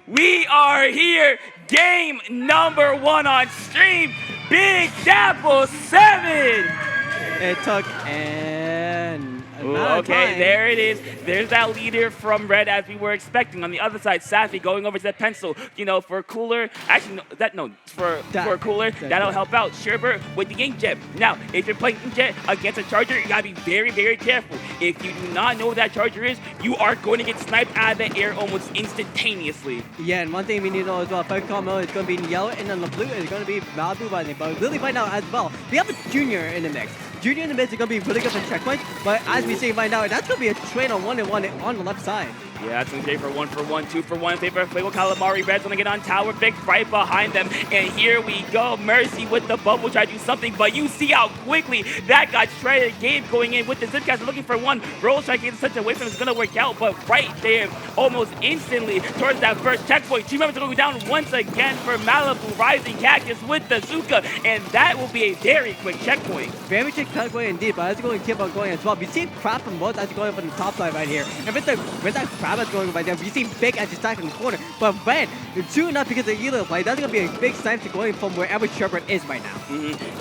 We are here. Game number 1 on stream. Big Dapple 7. It took an Ooh, amount of okay, time. there it is. There's that leader from Red as we were expecting. On the other side, Safi going over to the pencil, for cooler. Actually, for cooler. That'll help out. Sherbert with the Inkjet. Now, if you're playing Inkjet against a Charger, you gotta be very, very careful. If you do not know what that Charger is, you are going to get sniped out of the air almost instantaneously. Yeah, and one thing we need to know as well, Fuego Calamari is going to be in yellow, and then the blue is going to be Malibu by name. But Lily right now as well, we have a Junior in the mix. Junior in the mix is going to be really good for checkpoints, but as we see right now, that's going to be a trade on 1-1 on the left side. Yeah, that's going to be for 1-for-1, 2-for-1. Favor Fuego Calamari. Red's going to get on tower. Vic right behind them. And here we go. Mercy with the bubble. Try to do something, but you see how quickly that got shredded. Gabe going in with the Zipcaster looking for one. Rolls trying to get such away from him. It's going to work out, but right there, almost instantly, towards that first checkpoint. Two members are going down once again for Malibu. Rising Cactus with the Zuka, and that will be a very quick checkpoint. Very quick checkpoint indeed, but as going to keep on going as well. We see Crab from both as going from the top side right here. And with that Crab that's going right there, we see Big as he's stuck in the corner. But Red, soon enough because of Elo play, that's going to be a big snipe to going from wherever Sherbert is right now.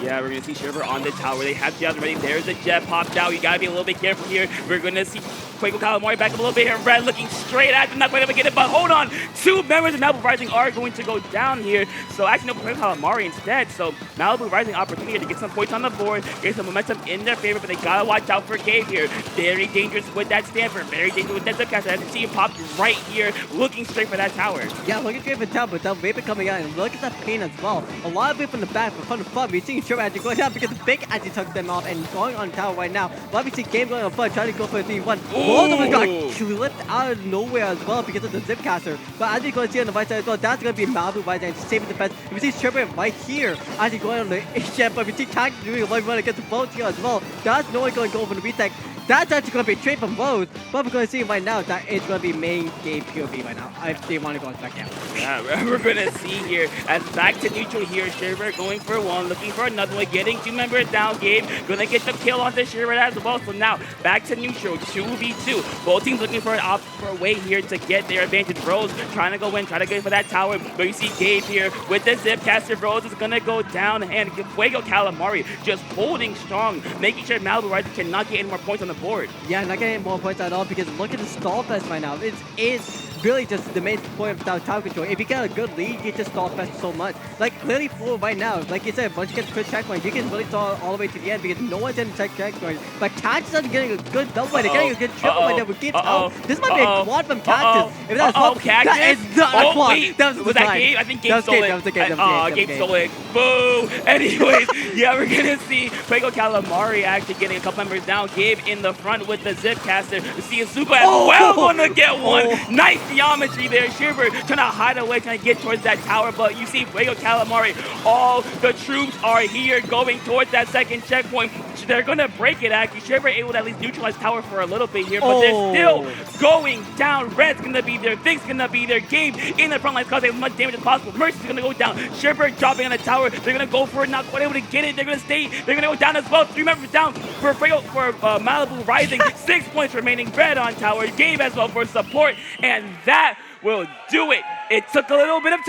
Yeah, we're going to see Sherbert on the tower. They have jets ready. There's a jet popped out. You got to be a little bit careful here. We're going to see Fuego Calamari back up a little bit here. Red looking straight at them, not quite able to get it, but hold on. Two members of Malibu Rising are going to go down here. So actually, no, Fuego Calamari instead. So Malibu Rising opportunity to get some points on the board, get some momentum in their favor, but they got to watch out for Gabe here. Very dangerous with that Stamper, very dangerous with that Zipcaster. As you see him pop right here, looking straight for that tower. Yeah, looking straight for the tower, but that Vapor coming out, and look at that pain as well. A lot of it from the back, but from the front, we're seeing Sherbert actually going down because the Big actually took them off and going on tower right now. But we see Gabe going on front, trying to go for a 3-1. Both of them got clipped out of nowhere as well because of the Zipcaster. But as you're going to see on the right side as well, that's going to be Malibu right there and saving the defense. We see Sherbert right here actually going on the H-Jet, but we see Cactus doing a 1-1 against the both here as well. That's no one going to go for the retake. That's actually going to be a trade from Rose, but we're going to see right now that it's going to be main game POV right now if they want to go back out. Yeah, we're going to see here as back to neutral here. Sherbert going for one, looking for another one, getting two members down. Gabe going to get the kill on the Sherbert as well. So now back to neutral, 2v2. Both teams looking for a way here to get their advantage. Rose trying to go in, trying to go for that tower. But you see Gabe here with the Zipcaster. Rose is going to go down, and Fuego Calamari just holding strong, making sure Malibu Rising cannot get any more points on the board. Yeah, not getting more points at all because look at the stall fest right now. It's really just the main point of tower control. If you get a good lead, you just stall fest so much. Like clearly full right now, like you said, once you get the first checkpoint, you can really stall all the way to the end because no one's in the checkpoint. But Cactus is getting a good double right. They're getting a good triple right there with Gabe's out. This might be a quad from Cactus. If that's Cactus? That is not a quad. Wait, was that Gabe? I think Gabe stole it. That was the game. Gabe stole it. Boo! Anyways, yeah, we're going to see Fuego Calamari actually getting a couple members down. Gabe in the front with the Zipcaster. We see Azuka as well going to get one. Nice geometry there. Sherbert trying to hide away, trying to get towards that tower, but you see Fuego Calamari. All the troops are here going towards that second checkpoint. They're going to break it, actually. Sherbert able to at least neutralize tower for a little bit here, but they're still going down. Red's going to be there. Vic's going to be there. Gabe in the front line causing as much damage as possible. Mercy's going to go down. Sherbert dropping on the tower. They're going to go for it, not quite able to get it. They're going to stay. They're going to go down as well. 3 members down for Malibu Rising. 6 points remaining. Red on tower. Gabe as well for support, and that will do it. It took a little bit of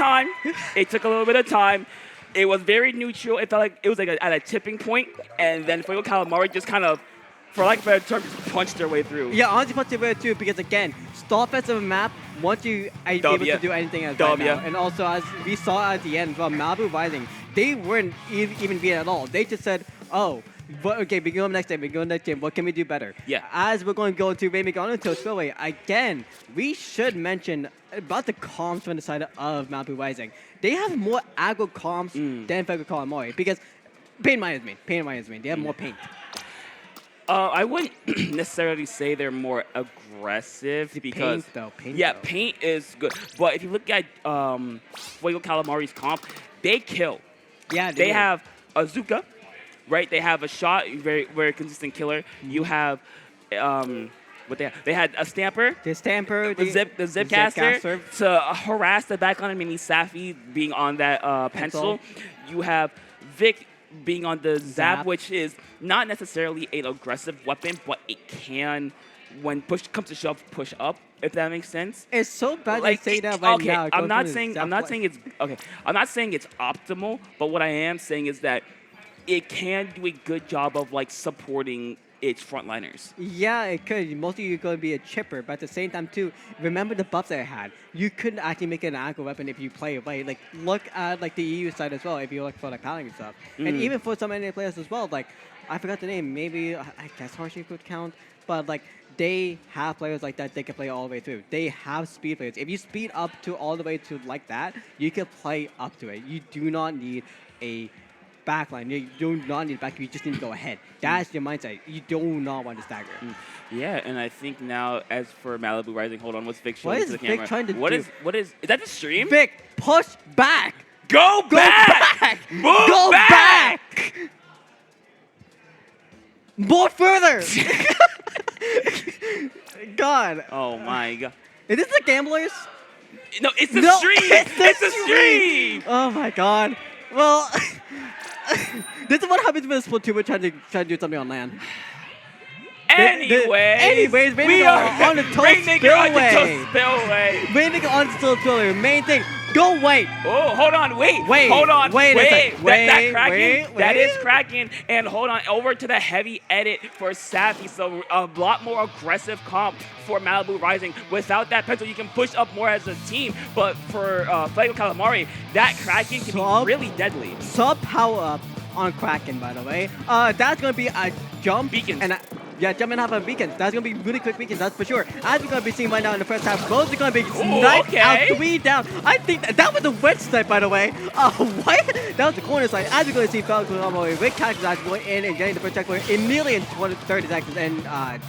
time. It was very neutral. It felt like it was like at a tipping point, and then Fuego Calamari just kind of, for lack of a better term, punched their way through. Yeah, honestly punched their way through because again, stall fest of a map, once you are able to do anything else right now. And also as we saw at the end, Malibu Rising, they weren't even beaten at all. They just said, oh, but okay, we go next game. What can we do better? Yeah. As we're going to go to Raymond Garden Spillway, again, we should mention about the comms from the side of Malibu Rising. They have more aggro comms than Fuego Calamari because paint minus main. They have more paint. I wouldn't necessarily say they're more aggressive because paint is good. But if you look at Fuego Calamari's comp, they kill. Yeah, they have Azuka. Right, they have a shot, very consistent killer. You have, what they have? They had a Stamper. The Stamper. The Zipcaster to harass the back on him, and Safi being on that pencil. You have Vic being on the Zap, which is not necessarily an aggressive weapon, but it can, when push comes to shove, push up. if that makes sense. It's so bad Like, to say that right okay, now. I'm not saying it's okay. I'm not saying it's optimal, but what I am saying is that it can do a good job of like supporting its frontliners. Yeah, it could. Mostly you're going to be a chipper, but at the same time too, remember the buffs that it had. You couldn't actually make it an aggro weapon if you play it right. Like look at like the EU side as well if you look for the paladin stuff, and even for some NA players as well. Like I forgot the name. Maybe I guess Harshy could count, but like they have players like that they can play all the way through. They have speed players. If you speed up to all the way to like that, you can play up to it. You do not need a backline. You do not need back. You just need to go ahead. That's your mindset. You do not want to stagger. Yeah, and I think now as for Malibu Rising, hold on, what's Vic showing What to is the Vic camera? trying to What do? is that the stream? Vic, push back. Go back! Move Go back! More further. God. Oh my god. Is this the gamblers? No, it's the No, stream! It's the stream! Oh my god. Well, this is what happens when Splatoon we're trying to do something on land. Anyways, we are on the Toast Rainmaker on the Spillway. Toast Spillway. Rainmaker on the Toast Spillway. Main thing. Go wait. Oh, hold on, wait, Hold on. wait, Wait a sec. that cracking, Wait. that is cracking, and hold on, over to the heavy edit for Safi, so a lot more aggressive comp for Malibu Rising. Without that pencil, you can push up more as a team, but for Fuego Calamari, that cracking can be really deadly. Sub power up on Kraken, by the way. That's going to be a jump. Beacons. And jump and half on beacons. That's going to be really quick beacons, that's for sure. As we're going to be seeing right now in the first half, both are going to be sniped out 3 down. I think that was a wedge snipe, by the way. What? That was the corner side. As we're going to see Falcon with Cactus actually going in and getting the first checkpoint immediately in 30 seconds. And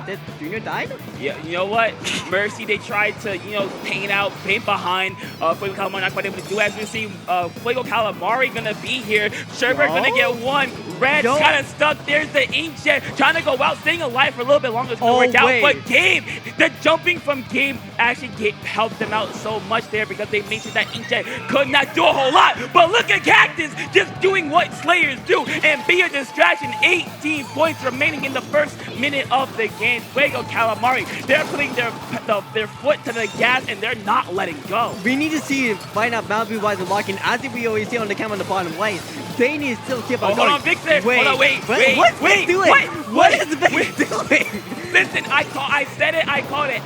did Junior die? Yeah, you know what? Mercy, they tried to, paint behind Fuego Calamari, not quite able to do as we see Fuego Calamari gonna be here. Sherbert gonna get one. Red's kind of stuck. There's the Inkjet trying to go out, staying alive for a little bit longer. It's gonna work out. But Game, the jumping from Game actually helped them out so much there because they made sure that Inkjet could not do a whole lot. But look at Cactus just doing what Slayers do and be a distraction. 18 points remaining in the first minute of the game. Fuego Calamari, they're putting their foot to the gas and they're not letting go. We need to see right now Malibu Rising locking. As we always see on the camera on the bottom right, they need to still keep on going. Hold on, Victor. Wait, hold on, wait. What's Vic doing? What is Vic doing? Listen, I said it. I called it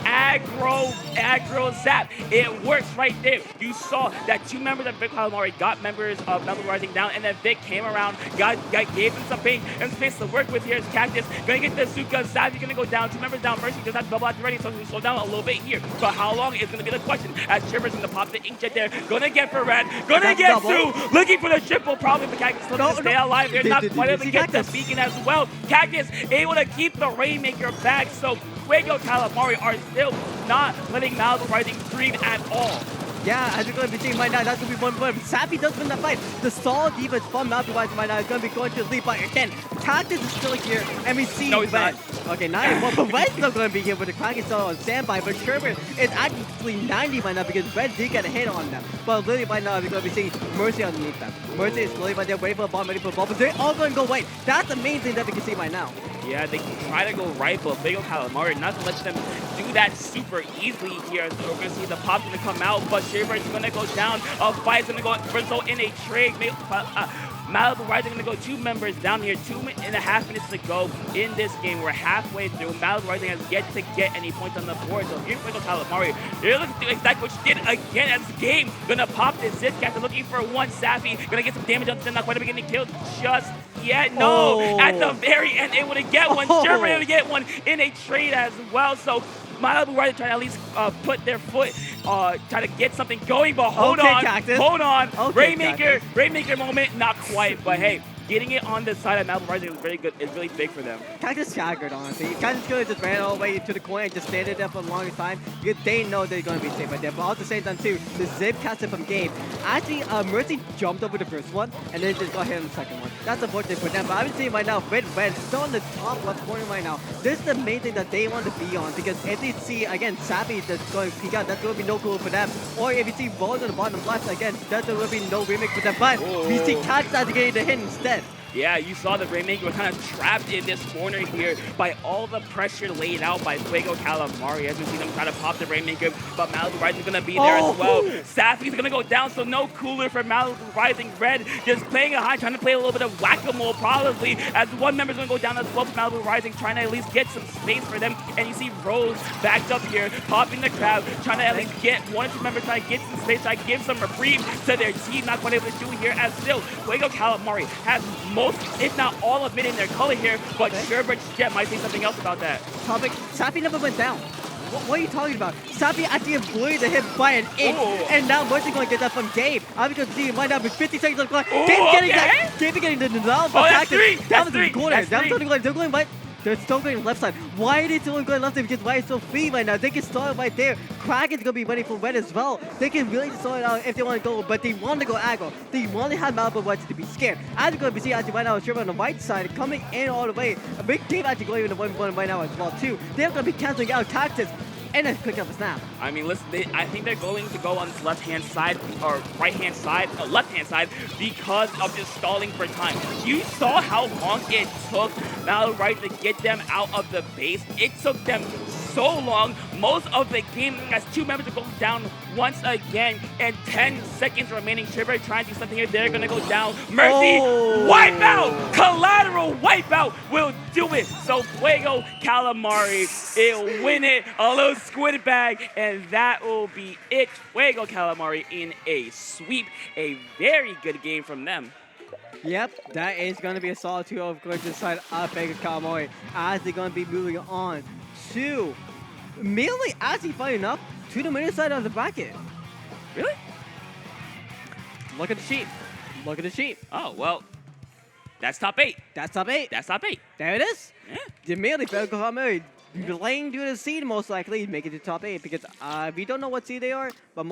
aggro zap. It works right there. You saw that 2 members of Vic Calamari got members of Malibu Rising down, and then Vic came around, gave him some paint and space to work with. Here's Cactus gonna get the Zuka. Savvy gonna go down. 2 members down. Mercy does have double out ready, so he's slow down a little bit here. But how long is gonna be the question? As Shivers gonna pop the Inkjet there, gonna get for Red, gonna get Sue, looking for the triple. Probably the Cactus looking to stay alive. They're not quite able to get the beacon as well. Cactus able to keep the Rainmaker back, so Fuego Calamari are still not letting Malibu Rising breathe at all. Yeah, as we're going to be seeing right now, that's going to be one point. Sappy does win that fight. The solid defense from Malibu Rising right now is going to be going to the lead. But again, Cactus is still here, and we see Red. Okay, not anymore, but Red's still going to be here with the Kraken still on standby. But Sherbert is actually 90 right now because Red did get a hit on them. But literally right now, we're going to be seeing Mercy underneath them. Mercy is literally right there, waiting for a bomb, ready for a bomb. But they're all going to go right. That's the main thing that we can see right now. Yeah, they try to go right, but Fuego Calamari not to let them do that super easily here. So we're going to see the pop's going to come out, but Sherbert is going to go down. A fight's going to go result in a trade. Malibu Rising going to go 2 members down here. 2.5 minutes to go in this game. We're halfway through. Malibu Rising has yet to get any points on the board. So here's Fuego Calamari. They're looking to do exactly what she did again as Game. Gonna pop this Zip Cat. They're looking for one Safi. Gonna get some damage on them. Not quite getting killed just yet. No. At the very end, able to get one. Sherman able to get one in a trade as well. So Malibu Rising trying to at least put their foot, try to get something going, but hold on, Cactus. hold on. Okay, Rainmaker moment, not quite, but hey, getting it on the side of Malibu Rising is very good. It's really big for them. Cactus staggered, honestly. Cactus could have just ran all the way to the corner and just stayed there for a longer time because they know they're going to be safe right there. But at the same time, too, the zip casted from Game. Actually, Mercy jumped over the first one and then just got hit on the second one. That's unfortunate for them. But I've been seeing right now, Red still on the top left corner right now. This is the main thing that they want to be on because if they see, again, Sappy that's going to peek out, that's going to be no cool for them. Or if you see Balls on the bottom left, again, that's going to be no remake for them. But we see Cactus actually getting the hit instead. Yeah, you saw the Rainmaker was kind of trapped in this corner here by all the pressure laid out by Fuego Calamari. As we see them try to pop the Rainmaker, but Malibu Rising is going to be there as well. Safi's going to go down, so no cooler for Malibu Rising. Red just playing a high, trying to play a little bit of whack-a-mole probably, as one member's going to go down as well for Malibu Rising, trying to at least get some space for them. And you see Rose backed up here, popping the crowd, trying to at least get one or two members, trying to get some space, trying to give some reprieve to their team. Not quite able to do here, as still Fuego Calamari has most, if not all of mid in their color here, but Sherbridge Jet might say something else about that. Topic, Safi never went down. What are you talking about? Safi actually avoided the hit by an inch, and now Mercy going to get that from Gabe. I'm going to see right now with 50 seconds on the clock. Gabe getting that. Gabe getting the development. That's three. That's three. They're going right. They're still going left side. Why are they still going left side? Because White is so free right now. They can start right there. Kraken's going to be ready for Red as well. They can really start it out if they want to go, but they want to go aggro. They want to have Malibu White to be scared. As you're going to see actually right now, Sherman on the right side coming in all the way. A big team actually going in the 1v1 right now as well too. They're going to be canceling out tactics. And then pick up a snap. I mean, listen, I think they're going to go on this left-hand side, or right-hand side, left-hand side, because of just stalling for time. You saw how long it took Malibu Right to get them out of the base. It took them so long. Most of the game as two members are going down once again, and 10 seconds remaining. Shiver trying to do something here. They're going to go down. Mercy, wipeout! Collateral wipeout will do it. So Fuego Calamari, it'll win it. A little squid bag, and that will be it. Fuego Calamari in a sweep. A very good game from them. Yep, that is going to be a solid 2 of course inside of Fuego Calamari as they're going to be moving on to merely actually funny enough to the middle side of the bracket. Really? Look at the sheet. Look at the sheet. Oh, well, that's top 8. That's top 8. That's top 8. There it is. Yeah. The merely Fuego Calamari playing through the seed most likely, make it to top 8 because we don't know what seed they are, but most